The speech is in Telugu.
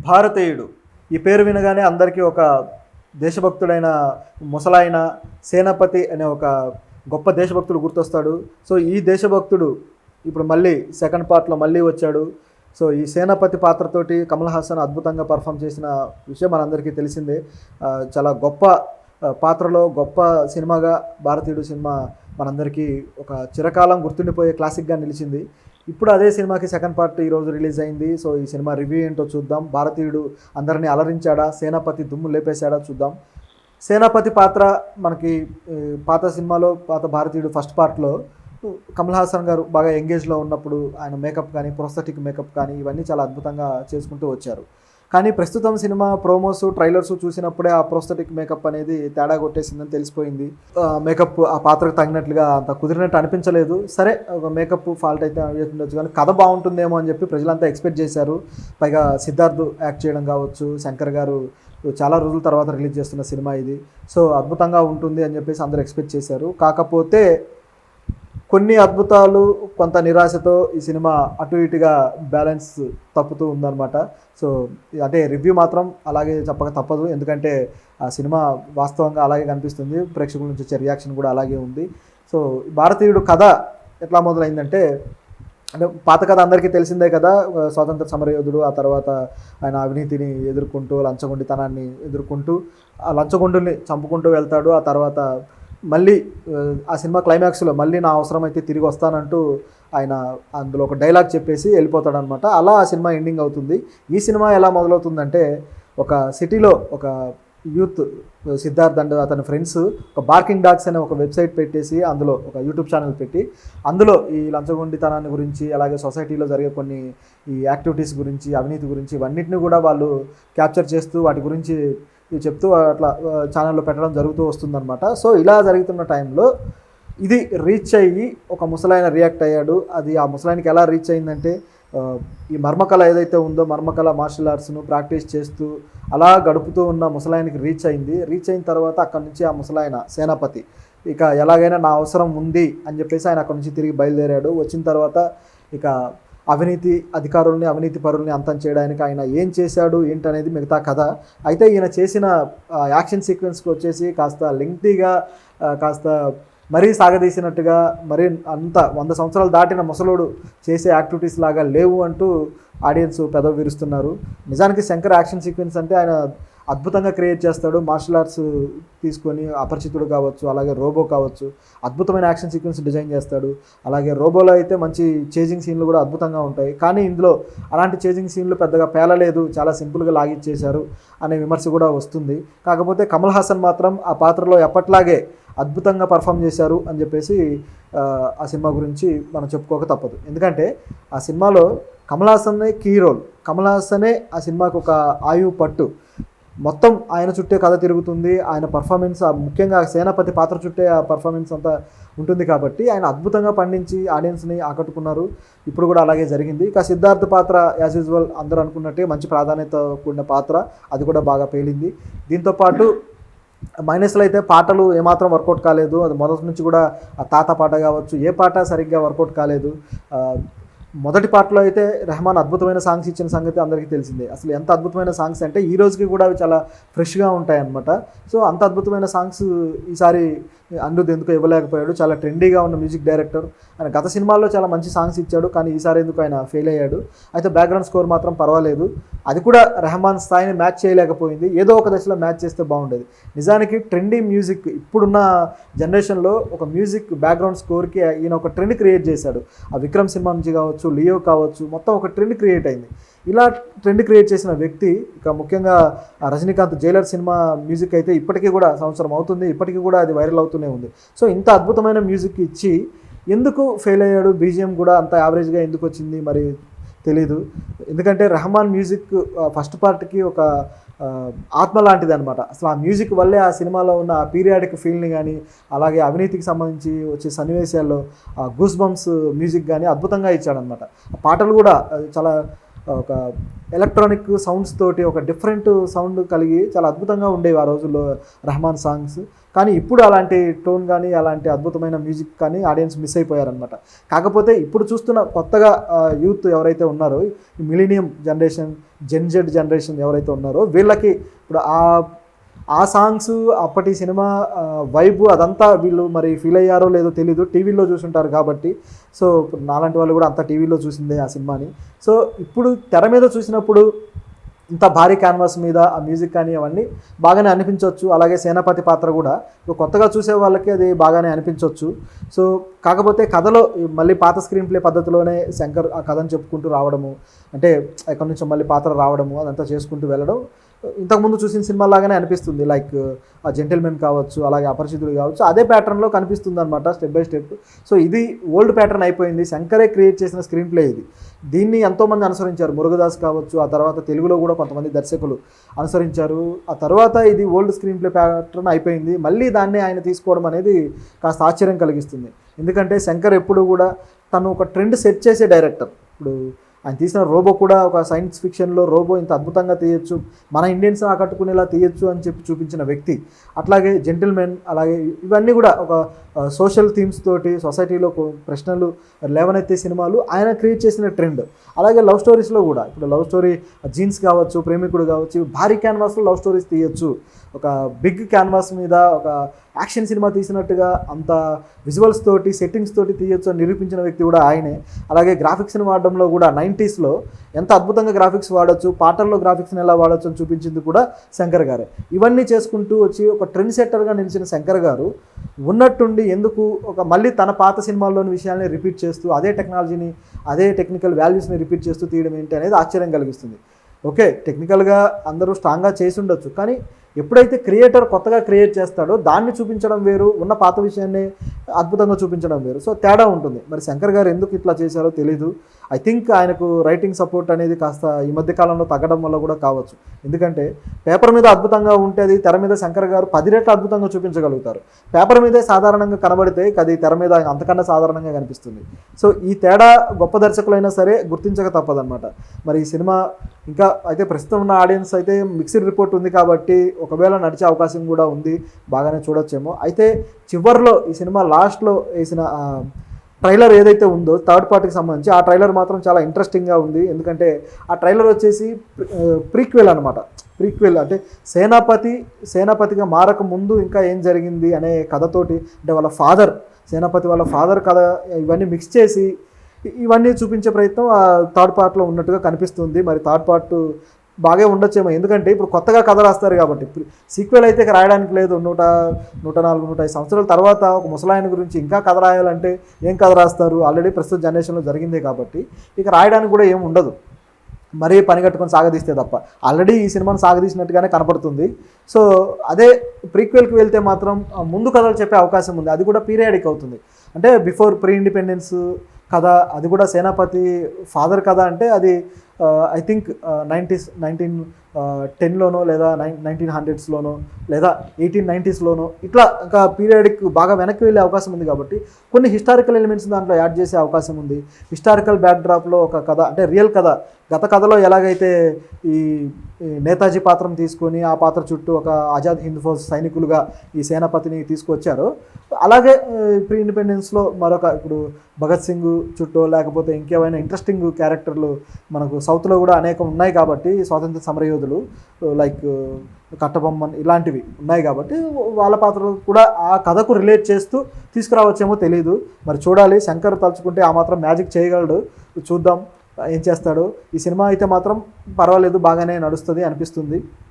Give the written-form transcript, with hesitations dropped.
భారతీయుడు ఈ పేరు వినగానే అందరికీ ఒక దేశభక్తుడైన ముసలాయన సేనాపతి అనే ఒక గొప్ప దేశభక్తుడు గుర్తొస్తాడు. సో ఈ దేశభక్తుడు ఇప్పుడు మళ్ళీ సెకండ్ పార్ట్లో మళ్ళీ వచ్చాడు. సో ఈ సేనాపతి పాత్రతోటి కమల్ హాసన్ అద్భుతంగా పర్ఫామ్ చేసిన విషయం మనందరికీ తెలిసిందే. చాలా గొప్ప పాత్రలో గొప్ప సినిమాగా భారతీయుడు సినిమా మనందరికీ ఒక చిరకాలం గుర్తుండిపోయే క్లాసిక్గా నిలిచింది. ఇప్పుడు అదే సినిమాకి సెకండ్ పార్ట్ ఈరోజు రిలీజ్ అయింది. సో ఈ సినిమా రివ్యూ ఏంటో చూద్దాం. భారతీయుడు అందరినీ అలరించాడా, సేనాపతి దుమ్ము లేపేశాడా చూద్దాం. సేనాపతి పాత్ర మనకి పాత సినిమాలో పాత భారతీయుడు ఫస్ట్ పార్ట్లో కమల్ హాసన్ గారు బాగా ఎంగేజ్లో ఉన్నప్పుడు ఆయన మేకప్ కానీ ప్రోస్థెటిక్ మేకప్ కానీ ఇవన్నీ చాలా అద్భుతంగా చేసుకుంటూ వచ్చారు. కానీ ప్రస్తుతం సినిమా ప్రోమోస్ ట్రైలర్స్ చూసినప్పుడే ఆ ప్రోస్థెటిక్ మేకప్ అనేది తేడా కొట్టేసిందని తెలిసిపోయింది. మేకప్ ఆ పాత్రకు తగినట్లుగా అంత కుదిరినట్టు అనిపించలేదు. సరే, ఒక మేకప్ ఫాల్ట్ అయితే ఉండొచ్చు, కానీ కథ బాగుంటుందేమో అని చెప్పి ప్రజలంతా ఎక్స్పెక్ట్ చేశారు. పైగా సిద్ధార్థ్ యాక్ట్ చేయడం కావచ్చు, శంకర్ గారు చాలా రోజుల తర్వాత రిలీజ్ చేస్తున్న సినిమా ఇది. సో అద్భుతంగా ఉంటుంది అని చెప్పేసి అందరూ ఎక్స్పెక్ట్ చేశారు. కాకపోతే కొన్ని అద్భుతాలు కొంత నిరాశతో ఈ సినిమా అటు ఇటుగా బ్యాలెన్స్ తప్పుతూ ఉందన్నమాట. సో అంటే రివ్యూ మాత్రం అలాగే చెప్పక తప్పదు, ఎందుకంటే ఆ సినిమా వాస్తవంగా అలాగే కనిపిస్తుంది. ప్రేక్షకుల నుంచి వచ్చే రియాక్షన్ కూడా అలాగే ఉంది. సో భారతీయుడు కథ ఎట్లా మొదలైందంటే, అంటే పాత కథ అందరికీ తెలిసిందే కదా. స్వాతంత్ర సమరయోధుడు, ఆ తర్వాత ఆయన అవినీతిని ఎదుర్కొంటూ లంచగొండితనాన్ని ఎదుర్కొంటూ ఆ లంచగొండుల్ని చంపుకుంటూ వెళ్తాడు. ఆ తర్వాత మళ్ళీ ఆ సినిమా క్లైమాక్స్లో మళ్ళీ నా అవసరమైతే తిరిగి వస్తానంటూ ఆయన అందులో ఒక డైలాగ్ చెప్పేసి వెళ్ళిపోతాడనమాట. అలా ఆ సినిమా ఎండింగ్ అవుతుంది. ఈ సినిమా ఎలా మొదలవుతుందంటే, ఒక సిటీలో ఒక యూత్ సిద్ధార్థ్ అండ్ అతని ఫ్రెండ్స్ ఒక బార్కింగ్ డాగ్స్ అనే ఒక వెబ్సైట్ పెట్టేసి అందులో ఒక యూట్యూబ్ ఛానల్ పెట్టి అందులో ఈ లంచగొండితనాన్ని గురించి అలాగే సొసైటీలో జరిగే కొన్ని ఈ యాక్టివిటీస్ గురించి అవినీతి గురించి ఇవన్నిటిని కూడా వాళ్ళు క్యాప్చర్ చేస్తూ వాటి గురించి చెప్తూ అట్లా ఛానల్లో పెట్టడం జరుగుతూ వస్తుందన్నమాట. సో ఇలా జరుగుతున్న టైంలో ఇది రీచ్ అయ్యి ఒక ముసలాయన రియాక్ట్ అయ్యాడు. అది ఆ ముసలాయనకి ఎలా రీచ్ అయిందంటే, ఈ మర్మకళ ఏదైతే ఉందో మర్మకళ మార్షల్ ఆర్ట్స్ను ప్రాక్టీస్ చేస్తూ అలా గడుపుతూ ఉన్న ముసలాయనకి రీచ్ అయింది. రీచ్ అయిన తర్వాత అక్కడి నుంచి ఆ ముసలాయన సేనాపతి ఇక ఎలాగైనా నా అవసరం ఉంది అని చెప్పేసి ఆయన అక్కడి నుంచి తిరిగి బయలుదేరాడు. వచ్చిన తర్వాత ఇక అవినీతి అధికారుల్ని అవినీతి పరుల్ని అంతం చేయడానికి ఆయన ఏం చేశాడు ఏంటనేది మిగతా కథ. అయితే ఈయన చేసిన యాక్షన్ సీక్వెన్స్కి వచ్చేసి కాస్త లెంగ్తీగా, కాస్త మరీ సాగదీసినట్టుగా, మరీ అంత 100 సంవత్సరాలు దాటిన ముసలోడు చేసే యాక్టివిటీస్ లాగా లేవు అంటూ ఆడియన్స్ పెదవి విరుస్తున్నారు. నిజానికి శంకర్ యాక్షన్ సీక్వెన్స్ అంటే ఆయన అద్భుతంగా క్రియేట్ చేస్తాడు. మార్షల్ ఆర్ట్స్ తీసుకొని అపరిచితుడు కావచ్చు, అలాగే రోబో కావచ్చు, అద్భుతమైన యాక్షన్ సీక్వెన్స్ డిజైన్ చేస్తాడు. అలాగే రోబోలో అయితే మంచి చేజింగ్ సీన్లు కూడా అద్భుతంగా ఉంటాయి. కానీ ఇందులో అలాంటి చేజింగ్ సీన్లు పెద్దగా పేలలేదు, చాలా సింపుల్గా లాగిచ్చేశారు అనే విమర్శ కూడా వస్తుంది. కాకపోతే కమల్ హాసన్ మాత్రం ఆ పాత్రలో ఎప్పట్లాగే అద్భుతంగా పర్ఫామ్ చేశారు అని చెప్పేసి ఆ సినిమా గురించి మనం చెప్పుకోక తప్పదు. ఎందుకంటే ఆ సినిమాలో కమల్ హాసన్నే కీ రోల్. కమల్ హాసనే ఆ సినిమాకు ఒక ఆయువు పట్టు. మొత్తం ఆయన చుట్టే కథ తిరుగుతుంది. ఆయన పర్ఫార్మెన్స్ ముఖ్యంగా సేనాపతి పాత్ర చుట్టే ఆ పర్ఫార్మెన్స్ అంతా ఉంటుంది కాబట్టి ఆయన అద్భుతంగా పండించి ఆడియన్స్ని ఆకట్టుకున్నారు. ఇప్పుడు కూడా అలాగే జరిగింది. ఇక సిద్ధార్థ్ పాత్ర యాజ్ యూజువల్ అందరూ అనుకున్నట్టే మంచి ప్రాధాన్యత కూడిన పాత్ర, అది కూడా బాగా పేలింది. దీంతోపాటు మైనస్లో అయితే పాటలు ఏమాత్రం వర్కౌట్ కాలేదు. అది మొదటి నుంచి కూడా ఆ తాత పాట కావచ్చు, ఏ పాట సరిగ్గా వర్కౌట్ కాలేదు. మొదటి పాటలో అయితే రెహమాన్ అద్భుతమైన సాంగ్స్ ఇచ్చిన సంగతి అందరికీ తెలిసిందే. అసలు ఎంత అద్భుతమైన సాంగ్స్ అంటే ఈ రోజుకి కూడా అవి చాలా ఫ్రెష్గా ఉంటాయన్నమాట. సో అంత అద్భుతమైన సాంగ్స్ ఈసారి అనిరుద్ ఎందుకు ఇవ్వలేకపోయాడు. చాలా ట్రెండీగా ఉన్న మ్యూజిక్ డైరెక్టర్. ఆయన గత సినిమాల్లో చాలా మంచి సాంగ్స్ ఇచ్చాడు, కానీ ఈసారి ఎందుకు ఆయన ఫెయిల్ అయ్యాడు. అయితే బ్యాక్గ్రౌండ్ స్కోర్ మాత్రం పర్వాలేదు. అది కూడా రెహమాన్ స్థాయిని మ్యాచ్ చేయలేకపోయింది. ఏదో ఒక దశలో మ్యాచ్ చేస్తే బాగుండేది. నిజానికి ట్రెండీ మ్యూజిక్ ఇప్పుడున్న జనరేషన్లో ఒక మ్యూజిక్ బ్యాక్గ్రౌండ్ స్కోర్కి ఈయన ఒక ట్రెండ్ క్రియేట్ చేశాడు. ఆ విక్రమ్ సినిమా నుంచి కావచ్చు, లియో కావచ్చు, మొత్తం ఒక ట్రెండ్ క్రియేట్ అయింది. ఇలా ట్రెండ్ క్రియేట్ చేసిన వ్యక్తి ఇక ముఖ్యంగా రజనీకాంత్ జైలర్ సినిమా మ్యూజిక్ అయితే ఇప్పటికీ కూడా సంవత్సరం అవుతుంది, ఇప్పటికీ కూడా అది వైరల్ అవుతూనే ఉంది. సో ఇంత అద్భుతమైన మ్యూజిక్ ఇచ్చి ఎందుకు ఫెయిల్ అయ్యాడు, బీజిఎం కూడా అంత యావరేజ్గా ఎందుకు వచ్చింది మరి తెలీదు. ఎందుకంటే రెహమాన్ మ్యూజిక్ ఫస్ట్ పార్ట్కి ఒక ఆత్మ లాంటిది అనమాట. అసలు ఆ మ్యూజిక్ వల్లే ఆ సినిమాలో ఉన్న ఆ పీరియాడిక్ ఫీల్ని కానీ, అలాగే అవినీతికి సంబంధించి వచ్చే సన్నివేశాల్లో ఆ గూస్ బంప్స్ మ్యూజిక్ కానీ అద్భుతంగా ఇచ్చాడనమాట. ఆ పాటలు కూడా చాలా ఒక ఎలక్ట్రానిక్ సౌండ్స్ తోటి ఒక డిఫరెంట్ సౌండ్ కలిగి చాలా అద్భుతంగా ఉండేవి ఆ రోజుల్లో రెహమాన్ సాంగ్స్. కానీ ఇప్పుడు అలాంటి టోన్ కానీ అలాంటి అద్భుతమైన మ్యూజిక్ కానీ ఆడియన్స్ మిస్ అయిపోయారనమాట. కాకపోతే ఇప్పుడు చూస్తున్న కొత్తగా యూత్ ఎవరైతే ఉన్నారో, ఈ మిలీనియం జనరేషన్, జెడ్ జనరేషన్ ఎవరైతే ఉన్నారో వీళ్ళకి ఇప్పుడు ఆ సాంగ్స్ అప్పటి సినిమా వైబ్ అదంతా వీళ్ళు మరి ఫీల్ అయ్యారో లేదో తెలీదు. టీవీలో చూసుంటారు కాబట్టి. సో నాలాంటి వాళ్ళు కూడా అంతా టీవీలో చూసిందే ఆ సినిమాని. సో ఇప్పుడు తెర మీద చూసినప్పుడు ఇంత భారీ క్యాన్వాస్ మీద ఆ మ్యూజిక్ కానీ అవన్నీ బాగానే అనిపించవచ్చు. అలాగే సేనాపతి పాత్ర కూడా కొత్తగా చూసే వాళ్ళకి అది బాగానే అనిపించవచ్చు. సో కాకపోతే కథలో మళ్ళీ పాత స్క్రీన్ ప్లే పద్ధతిలోనే శంకర్ ఆ కథను చెప్పుకుంటూ రావడము, అంటే ఎక్కడి నుంచో మళ్ళీ పాత్ర రావడము అదంతా చేసుకుంటూ వెళ్ళడం ఇంతకుముందు చూసిన సినిమా లాగానే అనిపిస్తుంది. లైక్ ఆ జెంటిల్మెన్ కావచ్చు, అలాగే అపరిచితుడు కావచ్చు, అదే ప్యాటర్న్లో కనిపిస్తుంది అనమాట స్టెప్ బై స్టెప్. సో ఇది ఓల్డ్ ప్యాటర్న్ అయిపోయింది. శంకరే క్రియేట్ చేసిన స్క్రీన్ ప్లే ఇది. దీన్ని ఎంతోమంది అనుసరించారు. మురుగదాస్ కావచ్చు, ఆ తర్వాత తెలుగులో కూడా కొంతమంది దర్శకులు అనుసరించారు. ఆ తర్వాత ఇది ఓల్డ్ స్క్రీన్ ప్లే ప్యాటర్న్ అయిపోయింది. మళ్ళీ దాన్ని ఆయన తీసుకోవడం అనేది కాస్త ఆశ్చర్యం కలిగిస్తుంది. ఎందుకంటే శంకర్ ఎప్పుడు కూడా తను ఒక ట్రెండ్ సెట్ చేసే డైరెక్టర్. ఇప్పుడు ఆయన తీసిన రోబో కూడా ఒక సైన్స్ ఫిక్షన్లో రోబో ఇంత అద్భుతంగా తీయచ్చు, మన ఇండియన్స్ ఆకట్టుకునేలా తీయచ్చు అని చెప్పి చూపించిన వ్యక్తి. అట్లాగే జెంటిల్మెన్, అలాగే ఇవన్నీ కూడా ఒక సోషల్ థీమ్స్ తోటి సొసైటీలో ప్రశ్నలు లేవనెత్తే సినిమాలు ఆయన క్రియేట్ చేసిన ట్రెండ్. అలాగే లవ్ స్టోరీస్లో కూడా ఇప్పుడు లవ్ స్టోరీ జీన్స్ కావచ్చు, ప్రేమికుడు కావచ్చు, భారీ క్యాన్వాస్లో లవ్ స్టోరీస్ తీయచ్చు. ఒక బిగ్ క్యాన్వాస్ మీద ఒక యాక్షన్ సినిమా తీసినట్టుగా అంత విజువల్స్ తోటి సెట్టింగ్స్ తోటి తీయచ్చు అని నిరూపించిన వ్యక్తి కూడా ఆయనే. అలాగే గ్రాఫిక్స్ని వాడడంలో కూడా 90sలో ఎంత అద్భుతంగా గ్రాఫిక్స్ వాడచ్చు, పాటల్లో గ్రాఫిక్స్ని ఎలా వాడచ్చు అని చూపించింది కూడా శంకర్ గారే. ఇవన్నీ చేసుకుంటూ వచ్చి ఒక ట్రెండ్ సెట్టర్గా నిలిచిన శంకర్ గారు ఉన్నట్టుండి ఎందుకు ఒక మళ్ళీ తన పాత సినిమాల్లోని విషయాల్ని రిపీట్ చేస్తూ అదే టెక్నాలజీని, అదే టెక్నికల్ వాల్యూస్ని రిపీట్ చేస్తూ తీయడం ఏంటి అనేది ఆశ్చర్యం కలిగిస్తుంది. ఓకే, టెక్నికల్గా అందరూ స్ట్రాంగ్గా చేసి ఉండొచ్చు, కానీ ఎప్పుడైతే క్రియేటర్ కొత్తగా క్రియేట్ చేస్తాడో దాన్ని చూపించడం వేరు, ఉన్న పాత విషయాన్ని అద్భుతంగా చూపించడం వేరు. సో తేడా ఉంటుంది. మరి శంకర్ గారు ఎందుకు ఇట్లా చేశారో తెలీదు. ఐ థింక్ ఆయనకు రైటింగ్ సపోర్ట్ అనేది కాస్త ఈ మధ్య కాలంలో తగ్గడం వల్ల కూడా కావచ్చు. ఎందుకంటే పేపర్ మీద అద్భుతంగా ఉంటే అది తెర మీద శంకర్ గారు 10 రెట్లు అద్భుతంగా చూపించగలుగుతారు. పేపర్ మీదే సాధారణంగా కనబడితే అది తెర మీద అంతకన్నా సాధారణంగా కనిపిస్తుంది. సో ఈ తేడా గొప్ప దర్శకులైనా సరే గుర్తించక తప్పదన్నమాట. మరి ఈ సినిమా ఇంకా అయితే ప్రస్తుతం ఉన్న ఆడియన్స్ అయితే మిక్స్డ్ రిపోర్ట్ ఉంది కాబట్టి ఒకవేళ నడిచే అవకాశం కూడా ఉంది, బాగానే చూడొచ్చేమో. అయితే చివరిలో ఈ సినిమా లాస్ట్లో వేసిన ట్రైలర్ ఏదైతే ఉందో థర్డ్ పార్టీకి సంబంధించి ఆ ట్రైలర్ మాత్రం చాలా ఇంట్రెస్టింగ్గా ఉంది. ఎందుకంటే ఆ ట్రైలర్ వచ్చేసి ప్రీక్వెల్ అనమాట. ప్రీక్వెల్ అంటే సేనాపతిగా మారక ముందు ఇంకా ఏం జరిగింది అనే కథతోటి, అంటే వాళ్ళ ఫాదర్, సేనాపతి వాళ్ళ ఫాదర్ కథ, ఇవన్నీ మిక్స్ చేసి ఇవన్నీ చూపించే ప్రయత్నం ఆ థర్డ్ పార్ట్లో ఉన్నట్టుగా కనిపిస్తుంది. మరి థర్డ్ పార్ట్ బాగా ఉండొచ్చేమో, ఎందుకంటే ఇప్పుడు కొత్తగా కథ రాస్తారు కాబట్టి. సీక్వెల్ అయితే రాయడానికి లేదు. 104-105 సంవత్సరాల తర్వాత ఒక ముసలాయన గురించి ఇంకా కథ రాయాలంటే ఏం కథ రాస్తారు? ఆల్రెడీ ప్రస్తుత జనరేషన్లో జరిగిందే కాబట్టి ఇక రాయడానికి కూడా ఏం ఉండదు, మరీ పని కట్టుకొని సాగదీస్తే తప్ప. ఆల్రెడీ ఈ సినిమాను సాగదీసినట్టుగానే కనపడుతుంది. సో అదే ప్రీక్వెల్కి వెళ్తే మాత్రం ముందు కథలు చెప్పే అవకాశం ఉంది. అది కూడా పీరియాడిక్ అవుతుంది. అంటే బిఫోర్ ప్రీ ఇండిపెండెన్స్ కథ, అది కూడా సేనాపతి ఫాదర్ కథ. అంటే అది ఐ థింక్ 1910లోనో లేదా 1900స్లోనో లేదా 1890స్లోనో ఇట్లా ఇంకా పీరియాడిక్ బాగా వెనక్కి వెళ్ళే అవకాశం ఉంది. కాబట్టి కొన్ని హిస్టారికల్ ఎలిమెంట్స్ దాంట్లో యాడ్ చేసే అవకాశం ఉంది. హిస్టారికల్ బ్యాక్డ్రాప్లో ఒక కథ, అంటే రియల్ కథ, గత కథలో ఎలాగైతే ఈ నేతాజీ పాత్రను తీసుకొని ఆ పాత్ర చుట్టూ ఒక ఆజాద్ హింద్ ఫౌజ్ సైనికులుగా ఈ సేనాపతిని తీసుకొచ్చారో, అలాగే ప్రీ ఇండిపెండెన్స్లో మరొక ఇప్పుడు భగత్ సింగ్ చుట్టూ లేకపోతే ఇంకేమైనా ఇంట్రెస్టింగ్ క్యారెక్టర్లు మనకు సౌత్లో కూడా అనేకం ఉన్నాయి కాబట్టి, స్వాతంత్ర సమరయోధులు లైక్ కట్టబొమ్మన్ ఇలాంటివి ఉన్నాయి కాబట్టి వాళ్ళ పాత్రలు కూడా ఆ కథకు రిలేట్ చేస్తూ తీసుకురావచ్చేమో తెలియదు. మరి చూడాలి. శంకర్ తలుచుకుంటే ఆ మాత్రం మ్యాజిక్ చేయగలడు. చూద్దాం ఏం చేస్తాడో. ఈ సినిమా అయితే మాత్రం పర్వాలేదు, బాగానే నడుస్తుంది అనిపిస్తుంది.